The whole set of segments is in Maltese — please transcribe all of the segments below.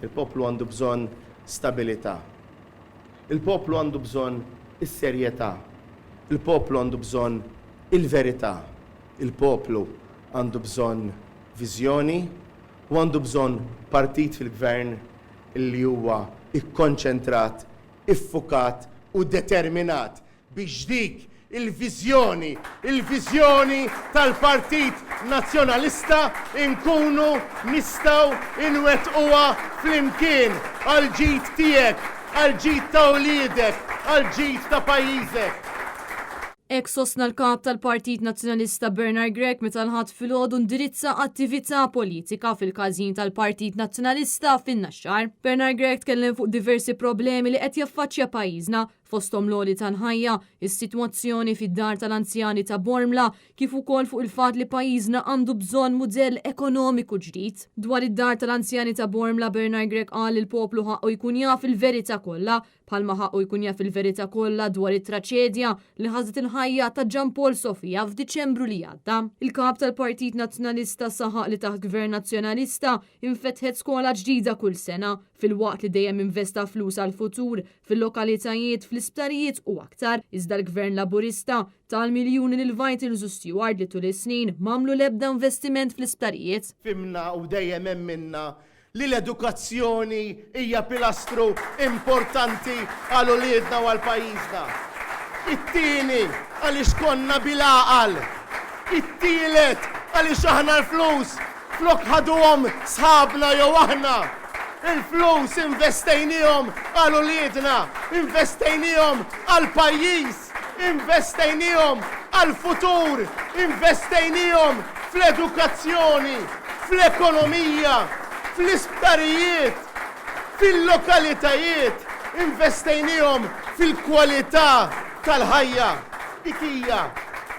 Il-poplu għandu bżonn stabilità. Il-poplu għandu bżonn is-serjetà. Il-poplu għandu bżonn il-verità. Il-poplu għandu bżonn viżjoni u għandu bżonn partit fil-gvern li huwa ikkonċentrat, iffukat u determinat biex dik il-viżjoni tal-Partit Nazzjonalista inkunu nistgħu inwettquha flimkien għall-ġid tiegħek, għall-ġid ta' wliedek, għall-ġid ta' pajjiżek. Ek sostna l-kap tal-Partit Nazzjonalista Bernard Gregg meta nħadd filgħodu indirizza attività politika fil-każin tal-Partit Nazzjonalista fin-Naxxar. Bernard Gregg tkellem fuq diversi problemi li qed jaffaċċja pajjiżna fosthom l-għoli tal-ħajja, is-sitwazzjoni fid-dar tal-anzjani ta' Bormla, kif ukoll fuq il-fatt li pajjiżna għandu bżonn mudell ekonomiku ġdid. Dwar id-dar tal-anzjani ta' Bormla, Bernard Gregg qal il-poplu ħaqqu jkun jaf il-verità kollha, bħalma ħaqqu jkun jaf il-verità kollha dwar it-traċedja li ħażet il-ħajja ta' Jan Paul Sofia f'Diċembru li għadda. Il-kap tal-Partit Nazzjonalista saħaq li taħt Gvern Nazzjonalista infetħet skola ġdida kull sena fil-waqt li dejjem investa flus għal-futur fil-lokalitajiet, fl-isptarijiet u aktar, iżda l-Gvern Laburista tal-miljuni lil Vital Stewart li tul is-snin mamlu l-ebda investiment fl-isptarijiet. Fimna u dejjem hemm minna li l-edukazzjoni hija pilastru importanti għal uliedna u għal pajjiżna. It-tieni għaliex konna bil-għaqal. It-tielet għaliex aħna l-flus flok ħaduhom sħabna jew aħna. Il-flus investejnijom għal uliedna, investejnijom għal pajjiż, investejnijom għal futur, investejnijom fl-edukazzjoni, fl-ekonomija, fl-isptarijiet, fil-lokalitajiet, investejnijom fil-kwalità tal-ħajja.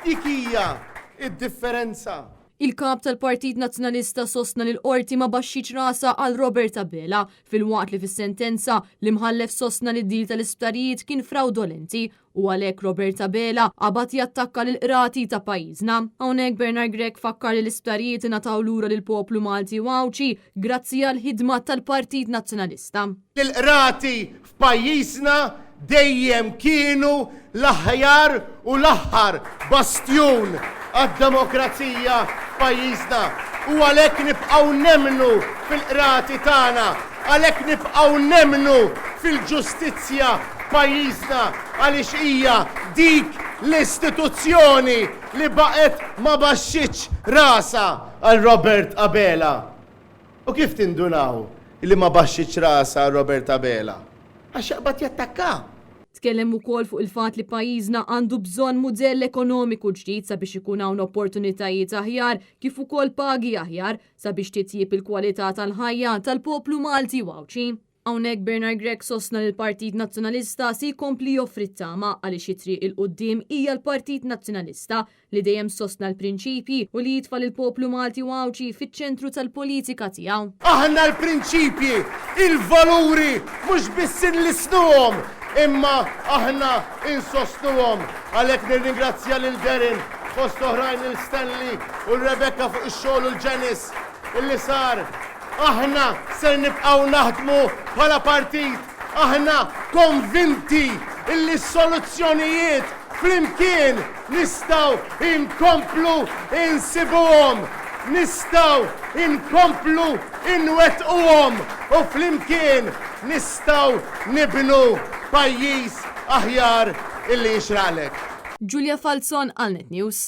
Ikija id-differenza. Il-kap tal-Partit Nazzjonalista sostna li l-qorti ma baxxiċ rasa għal Robert Abela fil-waqt li fis-sentenza li mħallef sostna li d-dil tal-isptarijiet kien fraudolenti u għalhekk Robert Abela qabad jattakka l-qrati ta' pajjiżna. Hawnhekk Bernard Gregg fakkar li l-isptarijiet ingħataw lura lill-poplu Malti u Awċi grazzi għal ħidma tal-Partit Nazzjonalista. L-qrati f'pajjiżna dejjem kienu l-aħjar u l-aħħar bastjun għad-demokrazija f'pajjiżna u għalhekk nibqgħu nemmnu fil-qrati tagħna, għalhekk nibqgħu nemmnu fil-ġustizzja f'pajjiżna għaliex hija dik l-istituzzjoni li baqgħet ma baxxitx rasa għal Robert Abela. U kif tindunaw li ma baxxitx rasa għal Robert Abela? Għax jaqbad jattakka. Tkellem ukoll fuq il-fatt li pajjiżna għandu bżonn mudell ekonomiku ġdid sabiex ikun hawn opportunitajiet aħjar kif ukoll pagi aħjar sabiex titjib il-kwalità tal-ħajja tal-poplu Malti u Awċi. Hawnhekk Bernard Gregg sostna li l-Partit Nazzjonalista se jkompli joffri t-tama għaliex it-triq il-qudiem hija l-Partit Nazzjonalista li dejjem sostna l-prinċipji u li jitfal il-poplu Malti u Awċi fiċ-ċentru tal-politika tiegħu. Aħna l-prinċipji, il-valuri mhux biss inlisnuhom, imma aħna insostuhom. Għalhekk nirringrazzja lil Derin fost oħrajn il-Stanley u l-Rebecca fuq ix-xogħol u l-Ġenis illi sar. Aħna ser nibqgħu naħdmu bħala partit. Aħna konvinti illi s-soluzzjonijiet flimkien nistgħu inkomplu insibuhom, nistgħu inkomplu inwettquhom u flimkien nistgħu nibnu pajjiż aħjar illi jixraqlek. Julia Falzon għal Net News.